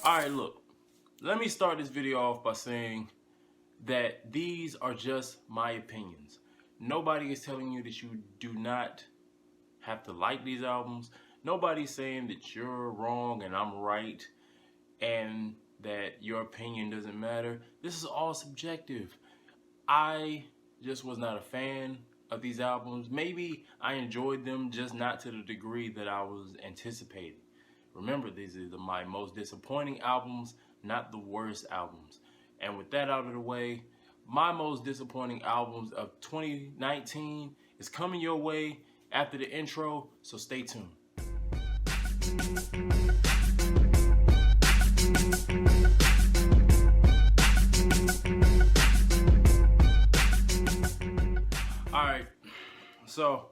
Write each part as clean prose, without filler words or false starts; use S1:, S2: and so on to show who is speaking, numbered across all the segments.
S1: Alright, look. Let me start this video off by saying that these are just my opinions. Nobody is telling you that you do not have to like these albums. Nobody's saying that you're wrong and I'm right and that your opinion doesn't matter. This is all subjective. I just was not a fan of these albums. Maybe I enjoyed them, just not to the degree that I was anticipating. Remember, these are my most disappointing albums, not the worst albums. And with that out of the way, my most disappointing albums of 2019 is coming your way after the intro, so stay tuned. Alright, so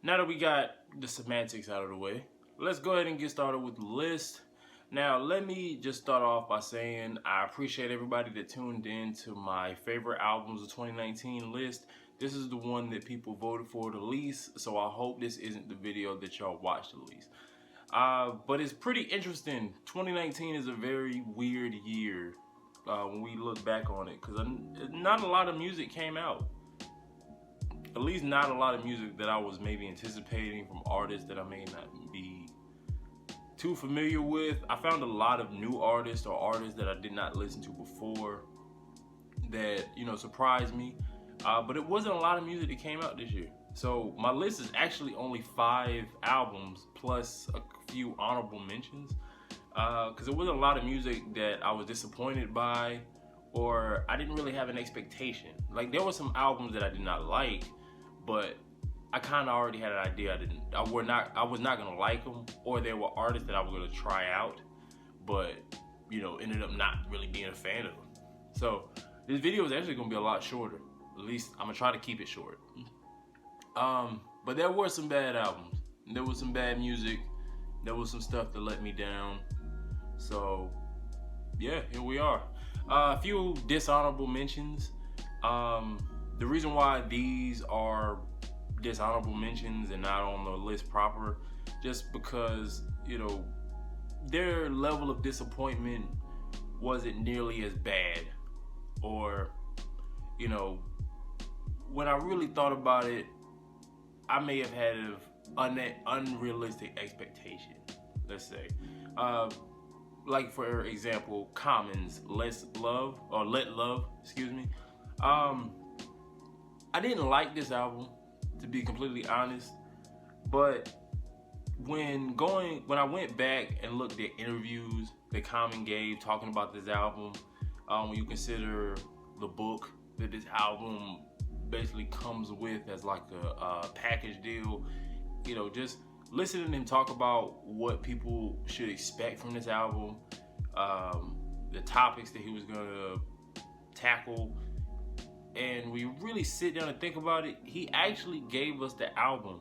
S1: now that we got the semantics out of the way, let's go ahead and get started with the list. Now, let me just start off by saying I appreciate everybody that tuned in to my favorite albums of 2019 list. This is the one that people voted for the least, so I hope this isn't the video that y'all watched the least. But it's pretty interesting. 2019 is a very weird year when we look back on it, because not a lot of music came out. At least not a lot of music that I was maybe anticipating from artists that I may not be too familiar with. I found a lot of new artists or artists that I did not listen to before that, surprised me. But it wasn't a lot of music that came out this year. So my list is actually only 5 albums plus a few honorable mentions. Because it wasn't a lot of music that I was disappointed by or I didn't really have an expectation. Like, there were some albums that I did not like, but I kind of already had an idea I was not gonna like them, or there were artists that I was gonna try out, but ended up not really being a fan of them. So this video is actually gonna be a lot shorter. At least I'm gonna try to keep it short. But there were some bad albums. There was some bad music. There was some stuff that let me down. So yeah, here we are. A few dishonorable mentions. The reason why these are dishonorable mentions and not on the list proper, just because their level of disappointment wasn't nearly as bad, or when I really thought about it, I may have had an unrealistic expectation, let's say. Like, for example, Common's Let Love, excuse me. I didn't like this album, to be completely honest, but when I went back and looked at interviews that Common gave talking about this album, when you consider the book that this album basically comes with as like a package deal, just listening to him talk about what people should expect from this album, the topics that he was gonna tackle, and we really sit down and think about it, he actually gave us the album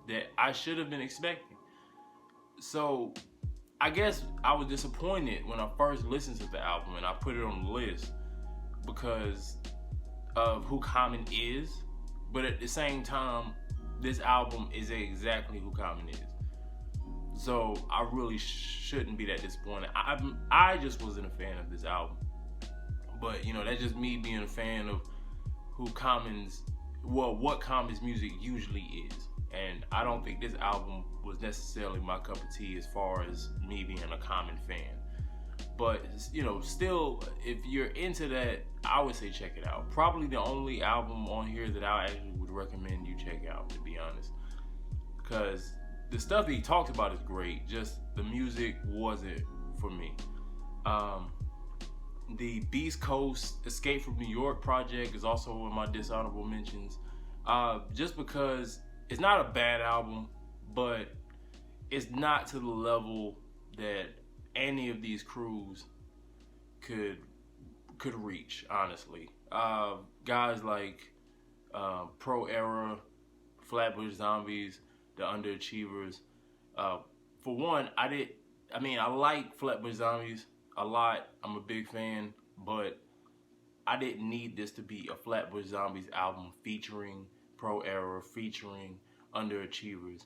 S1: that I should have been expecting. So I guess I was disappointed when I first listened to the album and I put it on the list because of who Common is, but at the same time, this album is exactly who Common is. So I really shouldn't be that disappointed. I just wasn't a fan of this album. But that's just me being a fan of what Common's music usually is. And I don't think this album was necessarily my cup of tea as far as me being a Common fan. But still, if you're into that, I would say check it out. Probably the only album on here that I actually would recommend you check out, to be honest. Because the stuff that he talked about is great, just the music wasn't for me. The Beast Coast Escape from New York project is also one of my dishonorable mentions. Just because it's not a bad album, but it's not to the level that any of these crews could reach, honestly. Guys like Pro Era, Flatbush Zombies, the Underachievers. For one, I like Flatbush Zombies a lot. I'm a big fan, but I didn't need this to be a Flatbush Zombies album featuring Pro Era, featuring Underachievers.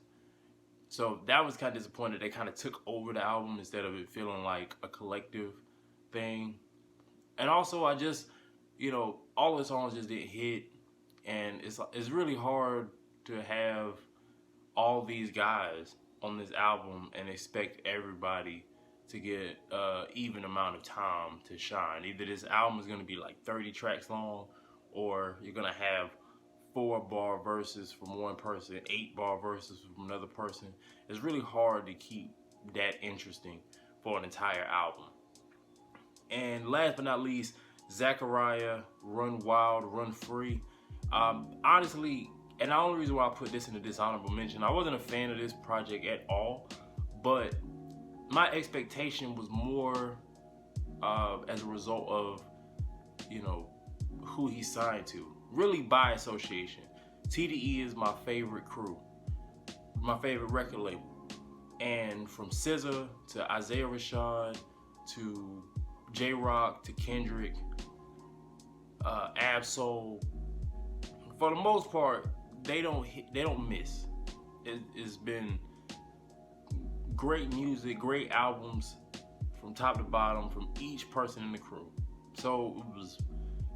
S1: So that was kind of disappointed. They kind of took over the album instead of it feeling like a collective thing. And also, I just, all the songs just didn't hit, and it's really hard to have all these guys on this album and expect everybody to get even amount of time to shine. Either this album is going to be like 30 tracks long, or you're going to have 4-bar verses from one person, 8-bar verses from another person. It's really hard to keep that interesting for an entire album. And last but not least, Zachariah, Run Wild, Run Free. Honestly, and the only reason why I put this in the dishonorable mention, I wasn't a fan of this project at all, but my expectation was more as a result of, who he signed to. Really by association. TDE is my favorite crew, my favorite record label. And from SZA to Isaiah Rashad to J-Rock to Kendrick, Ab-Soul, for the most part, they don't miss. It's been great music, great albums from top to bottom from each person in the crew. So it was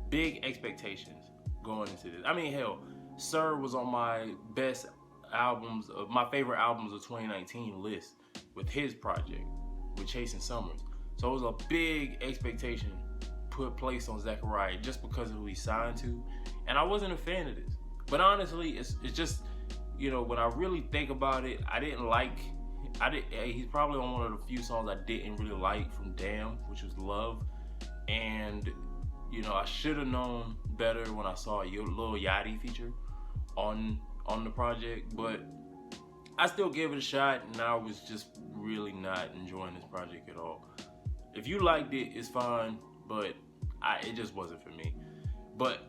S1: big expectations going into this. I mean, hell, Sir was on my best albums, of my favorite albums of 2019 list with his project, with Chasing Summers. So it was a big expectation placed on Zachariah just because of who he signed to. And I wasn't a fan of this. But honestly, it's just, when I really think about it, he's probably on one of the few songs I didn't really like from Damn, which was Love. And, I should have known better when I saw a Lil Yachty feature on the project, but I still gave it a shot, and I was just really not enjoying this project at all. If you liked it, it's fine, but it just wasn't for me. But,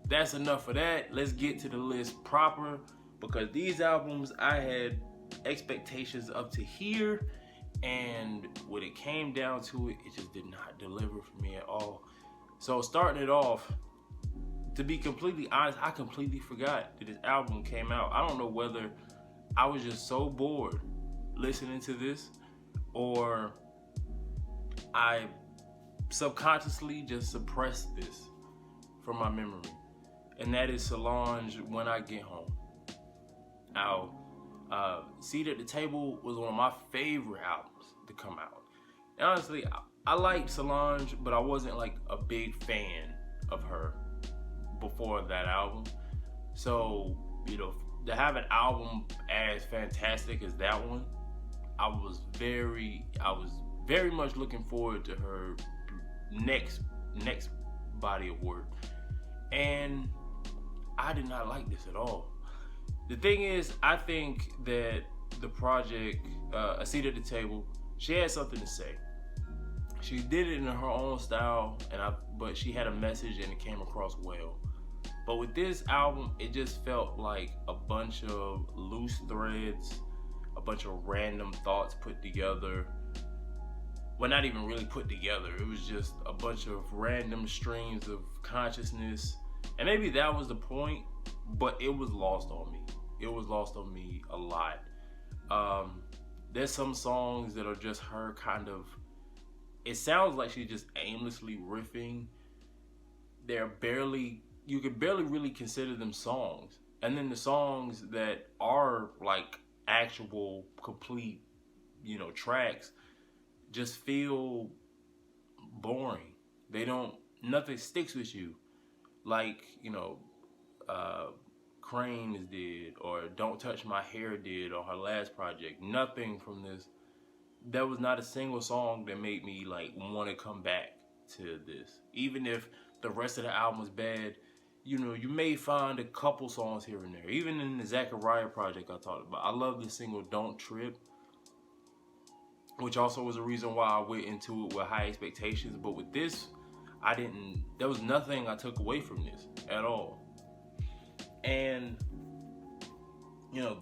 S1: that's enough for that. Let's get to the list proper, because these albums, I had expectations up to here, and when it came down to it, it just did not deliver for me at all. So starting it off, to be completely honest, I completely forgot that this album came out. I don't know whether I was just so bored listening to this, or I subconsciously just suppressed this from my memory. And that is Solange, When I Get Home. Now, Seat at the Table was one of my favorite albums to come out. And honestly, I liked Solange, but I wasn't like a big fan of her before that album. So, to have an album as fantastic as that one, I was very much looking forward to her next body of work. And I did not like this at all. The thing is, I think that the project, A Seat at the Table, she had something to say. She did it in her own style, but she had a message and it came across well. But with this album, it just felt like a bunch of loose threads, a bunch of random thoughts put together. Well, not even really put together. It was just a bunch of random streams of consciousness. And maybe that was the point, but it was lost on me. It was lost on me a lot. There's some songs that are just her kind of, it sounds like she's just aimlessly riffing. You could barely really consider them songs. And then the songs that are like actual complete, tracks just feel boring. Nothing sticks with you. Like, Cranes did, or Don't Touch My Hair did, or her last project. Nothing from this. There was not a single song that made me like want to come back to this. Even if the rest of the album was bad, you may find a couple songs here and there. Even in the Zachariah project I talked about, I love the single Don't Trip, which also was a reason why I went into it with high expectations. But with this, there was nothing I took away from this at all. And,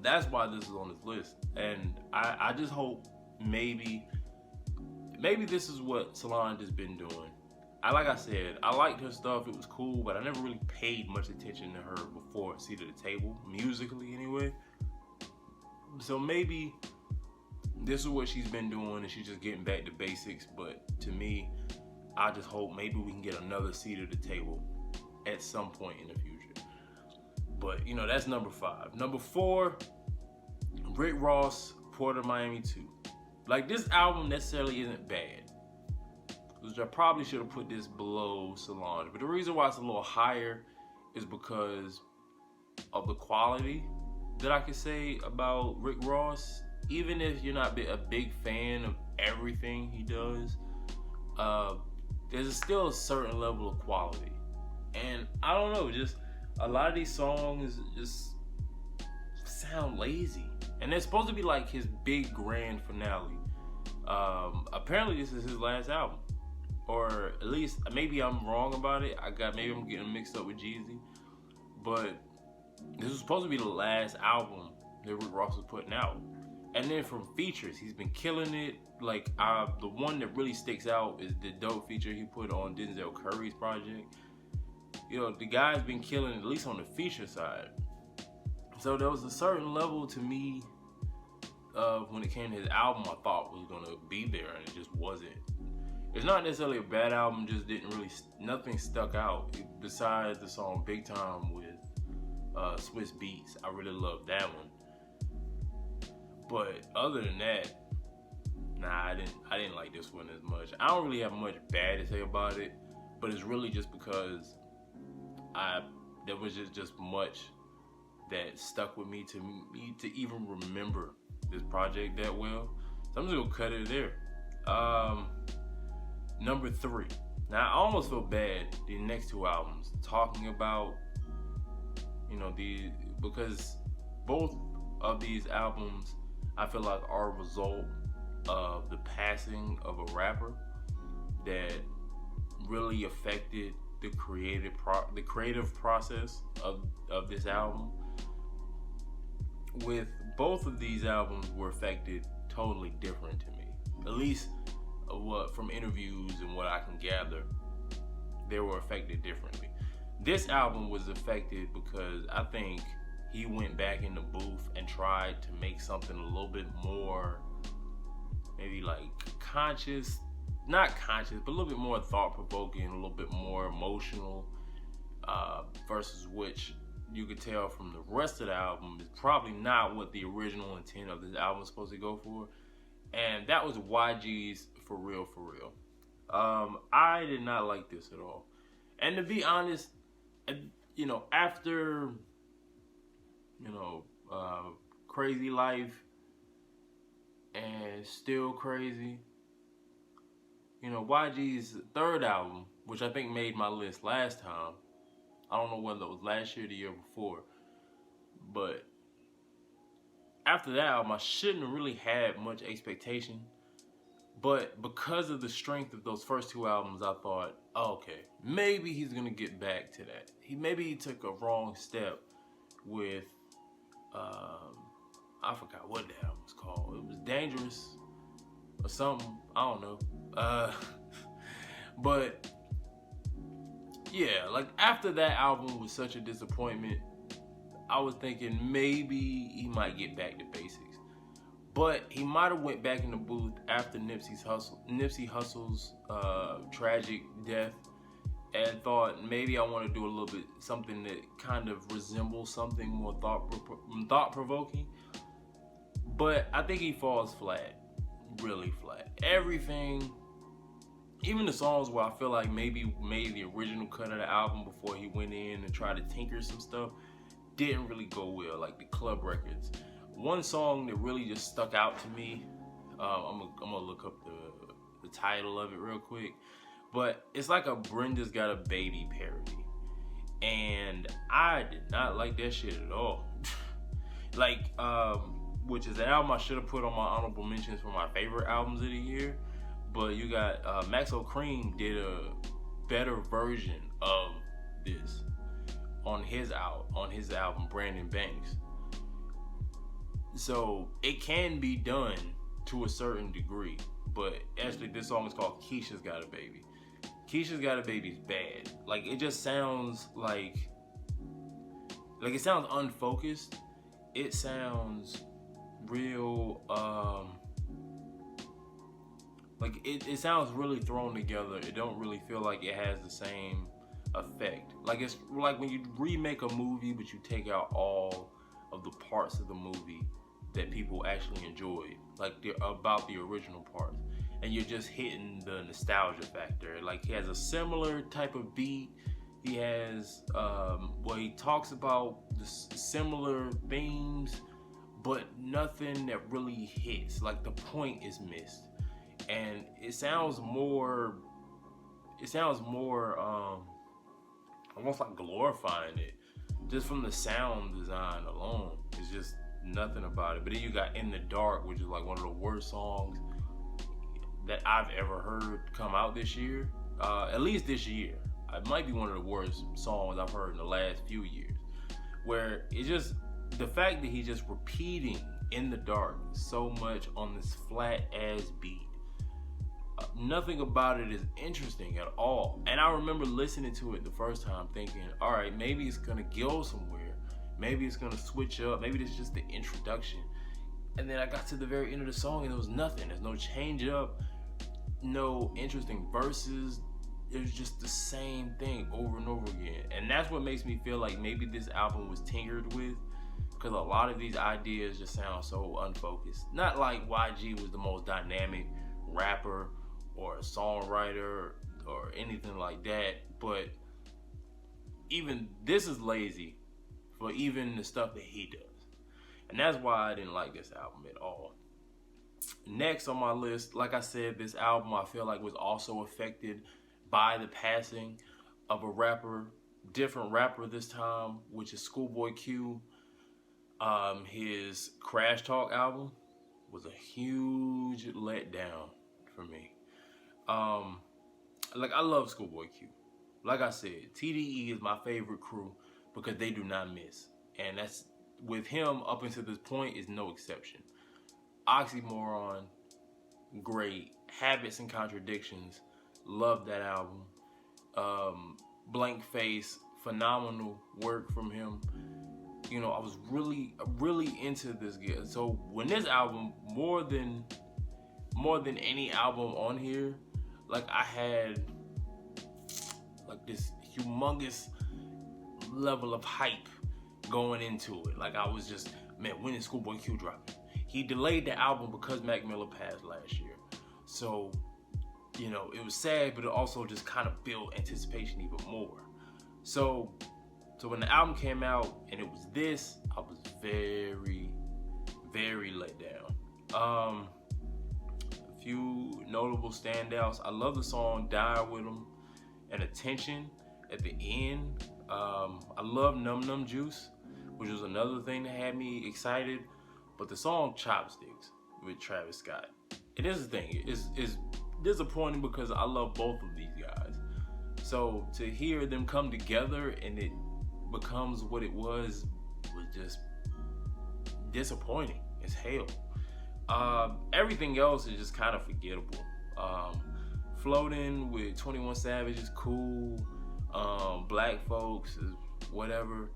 S1: that's why this is on this list. And I just hope maybe this is what Solange has been doing. Like I said, I liked her stuff. It was cool, but I never really paid much attention to her before Seat at the Table, musically anyway. So maybe this is what she's been doing and she's just getting back to basics. But to me, I just hope maybe we can get another seat at the table at some point in the future. But, you know, that's number 5. Number 4, Rick Ross, Port of Miami 2. Like, this album necessarily isn't bad, which I probably should have put this below Solange. But the reason why it's a little higher is because of the quality that I could say about Rick Ross. Even if you're not a big fan of everything he does, there's still a certain level of quality. And I don't know, just a lot of these songs just sound lazy. And they're supposed to be like his big grand finale. Apparently this is his last album. Or at least, maybe I'm wrong about it. Maybe I'm getting mixed up with Jeezy. But this was supposed to be the last album that Rick Ross was putting out. And then from features, he's been killing it. Like, the one that really sticks out is the dope feature he put on Denzel Curry's project. You know, the guy's been killing it, at least on the feature side. So there was a certain level to me of when it came to his album I thought was gonna be there, and it just wasn't. It's not necessarily a bad album, just nothing stuck out besides the song Big Time with Swiss Beats. I really love that one. But other than that, nah, I didn't like this one as much. I don't really have much bad to say about it, but it's really just because there was just much that stuck with me to even remember this project that well. So I'm just gonna cut it there. Number 3. Now I almost feel bad the next 2 albums talking about, you know, because both of these albums I feel like are a result of the passing of a rapper that really affected the creative process of this album. With both of these albums were affected totally different to me. At least from interviews and what I can gather, they were affected differently. This album was affected because I think he went back in the booth and tried to make something a little bit more, maybe like not conscious, but a little bit more thought-provoking, a little bit more emotional, versus which you could tell from the rest of the album is probably not what the original intent of this album was supposed to go for. And that was YG's For Real, For Real. I did not like this at all. And to be honest, you know, after, you know, Crazy Life and Still Crazy, you know, YG's 3rd album, which I think made my list last time. I don't know whether it was last year or the year before. But after that album, I shouldn't have really had much expectation. But because of the strength of those first 2 albums, I thought, oh, okay, maybe he's going to get back to that. Maybe he took a wrong step with, I forgot what the album was called. It was Dangerous or something. I don't know. But yeah, like after that album was such a disappointment, I was thinking maybe he might get back to basics. But he might have went back in the booth after Nipsey Hussle's tragic death and thought maybe I want to do a little bit something that kind of resembles something more thought-provoking. But I think he falls flat, really flat. Everything, even the songs where I feel like maybe made the original cut of the album before he went in and tried to tinker some stuff, didn't really go well, like the club records. One song that really just stuck out to me, I'm gonna look up the title of it real quick, but it's like a Brenda's Got a Baby parody, and I did not like that shit at all. Like, which is an album I should have put on my honorable mentions for my favorite albums of the year, but you got Maxo Cream did a better version of this on his album Brandon Banks. So it can be done to a certain degree, but actually this song is called Keisha's Got a Baby. Keisha's Got a Baby is bad. Like, it just sounds like it sounds unfocused. It sounds real like it sounds really thrown together. It don't really feel like it has the same effect. Like it's like when you remake a movie but you take out all of the parts of the movie that people actually enjoyed, like about the original parts, and you're just hitting the nostalgia factor. Like he has a similar type of beat. He has he talks about the similar themes, but nothing that really hits. Like the point is missed, and it sounds more almost like glorifying it, just from the sound design alone. It's just nothing about it. But then you got In the Dark, which is like one of the worst songs that I've ever heard come out this year, at least this year. It might be one of the worst songs I've heard in the last few years, where it just, the fact that he's just repeating In the Dark so much on this flat ass beat, nothing about it is interesting at all. And I remember listening to it the first time thinking, all right, maybe it's gonna go somewhere, maybe it's gonna switch up, maybe this is just the introduction. And then I got to the very end of the song and there was nothing. There's no change up, no interesting verses. It was just the same thing over and over again. And that's what makes me feel like maybe this album was tinkered with, because a lot of these ideas just sound so unfocused. Not like YG was the most dynamic rapper or a songwriter or anything like that, but even this is lazy for even the stuff that he does. And that's why I didn't like this album at all. Next on my list, like I said, this album I feel like was also affected by the passing of a rapper, different rapper this time, which is Schoolboy Q. His Crash Talk album was a huge letdown for me. Like I love Schoolboy Q. Like I said, TDE is my favorite crew because they do not miss. And that's, with him up until this point, is no exception. Oxymoron, great. Habits and Contradictions, love that album. Blank Face, phenomenal work from him. You know, I was really into this guy. So when this album, more than any album on here, like I had like this humongous level of hype going into it. Like I was just, man, when is Schoolboy Q dropping? He delayed the album because Mac Miller passed last year. So, you know, it was sad, but it also just kind of built anticipation even more. So when the album came out and it was this, I was very, very let down. A few notable standouts. I love the song Die With 'Em and Attention at the end. I love Num Num Juice, which was another thing that had me excited. But the song Chopsticks with Travis Scott, it is the thing. It's disappointing because I love both of these guys. So to hear them come together and it becomes what it was just disappointing as hell. Everything else is just kind of forgettable. Floating with 21 Savage is cool. Black Folks is whatever.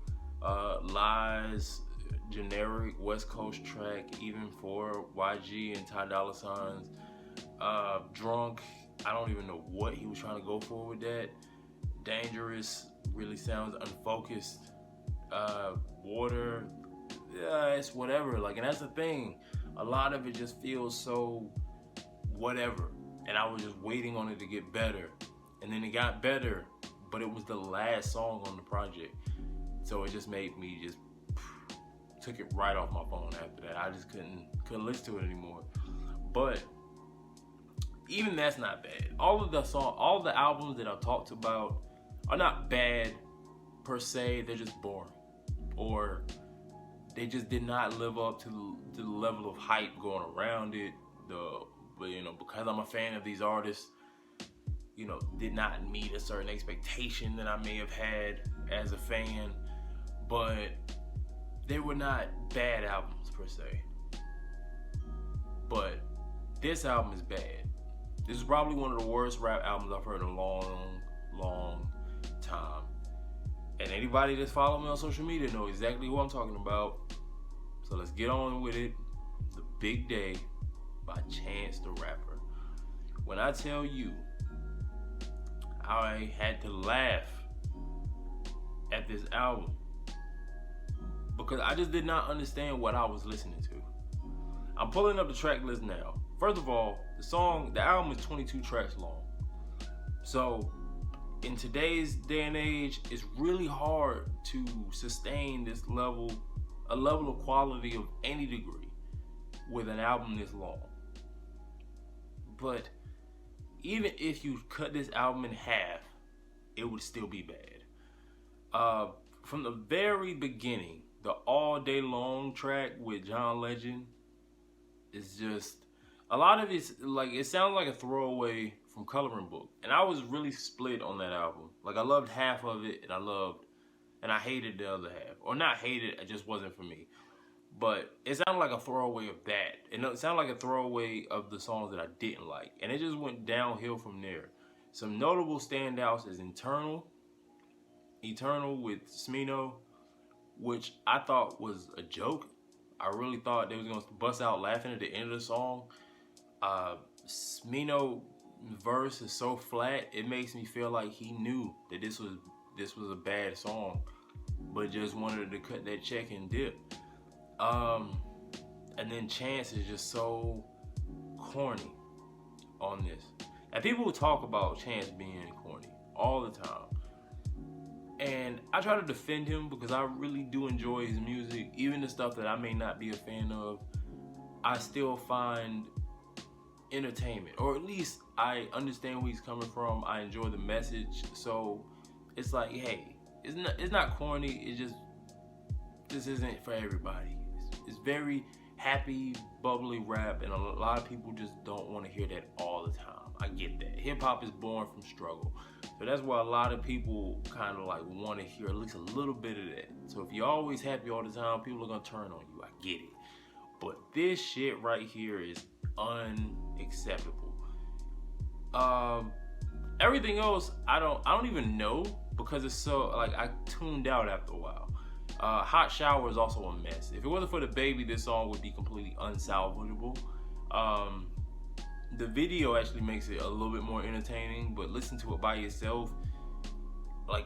S1: Lies, generic West Coast track, even for YG and Ty Dolla $ign's. Drunk, I don't even know what he was trying to go for with that. Dangerous really sounds unfocused. Water, it's whatever. Like, and that's the thing. A lot of it just feels so whatever. And I was just waiting on it to get better. And then it got better, but it was the last song on the project. So it just made me just took it right off my phone after that. I just couldn't listen to it anymore. But even that's not bad. All the albums that I've talked about are not bad per se. They're just boring, or they just did not live up to the level of hype going around it. But you know, because I'm a fan of these artists, you know, did not meet a certain expectation that I may have had as a fan. But they were not bad albums per se. But this album is bad. This is probably one of the worst rap albums I've heard in a long, long time. And anybody that's following me on social media know exactly who I'm talking about. So let's get on with it. Big Day by Chance the Rapper. When I tell you, I had to laugh at this album because I just did not understand what I was listening to. I'm pulling up the track list now. First of all, the album is 22 tracks long. So in today's day and age, it's really hard to sustain a level of quality of any degree with an album this long. But even if you cut this album in half, it would still be bad. From the very beginning, the All Day Long track with John Legend is just, a lot of it's like, it sounds like a throwaway from Coloring Book. And I was really split on that album. Like, I loved half of it and I hated the other half. Or not hated, it just wasn't for me. But it sounded like a throwaway of that. And it sounded like a throwaway of the songs that I didn't like. And it just went downhill from there. Some notable standouts is Eternal with Smino, which I thought was a joke. I really thought they was going to bust out laughing at the end of the song. Smino verse is so flat, it makes me feel like he knew that this was a bad song, but just wanted to cut that check and dip. And then Chance is just so corny on this. And people talk about Chance being corny all the time. And I try to defend him because I really do enjoy his music. Even the stuff that I may not be a fan of, I still find entertainment. Or at least I understand where he's coming from. I enjoy the message. So it's like, hey, it's not corny. It's just, this isn't for everybody. It's very happy, bubbly rap, and a lot of people just don't want to hear that all the time. I get that. Hip hop is born from struggle. So that's why a lot of people kind of like want to hear at least a little bit of that. So if you're always happy all the time, people are going to turn on you. I get it. But this shit right here is unacceptable. Everything else, I don't even know because it's so, like, I tuned out after a while. Hot Shower is also a mess. If it wasn't for the baby, this song would be completely unsalvageable. The video actually makes it a little bit more entertaining, but listen to it by yourself, like,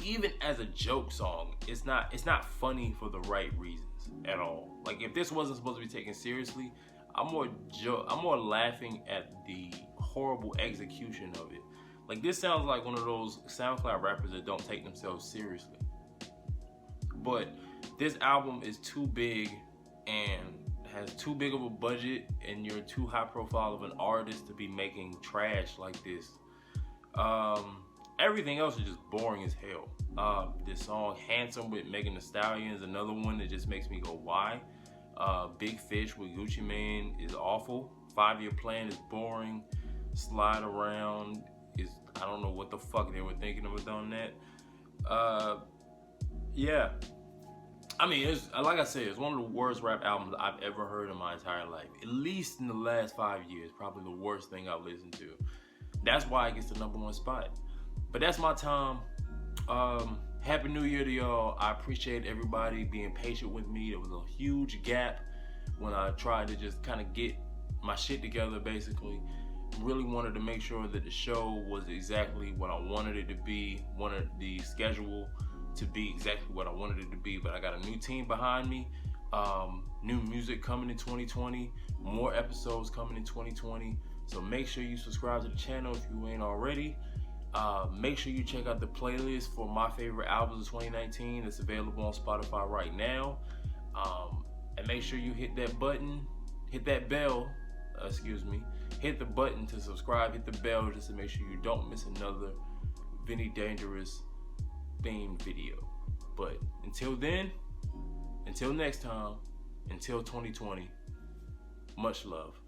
S1: even as a joke song, it's not funny for the right reasons at all. Like, if this wasn't supposed to be taken seriously, I'm more laughing at the horrible execution of it. Like, this sounds like one of those SoundCloud rappers that don't take themselves seriously. But this album is too big and has too big of a budget, and you're too high profile of an artist to be making trash like this. Everything else is just boring as hell. This song Handsome with Megan Thee Stallion is another one that just makes me go, why? Big Fish with Gucci Mane is awful. 5 Year Plan is boring. Slide Around is, I don't know what the fuck they were thinking of on that. Yeah. I mean, it's, like I said, it's one of the worst rap albums I've ever heard in my entire life. At least in the last 5 years, probably the worst thing I've listened to. That's why it gets the #1 spot. But that's my time. Happy New Year to y'all. I appreciate everybody being patient with me. There was a huge gap when I tried to just kind of get my shit together, basically. Really wanted to make sure that the show was exactly what I wanted it to be. Wanted the schedule to be exactly what I wanted it to be, but I got a new team behind me, new music coming in 2020, more episodes coming in 2020, so make sure you subscribe to the channel if you ain't already. Make sure you check out the playlist for my favorite albums of 2019 that's available on Spotify right now, and make sure you hit that button, hit that bell, hit the button to subscribe, hit the bell just to make sure you don't miss another Vinnie-Dangerous themed video. But until then, until next time, until 2020, much love.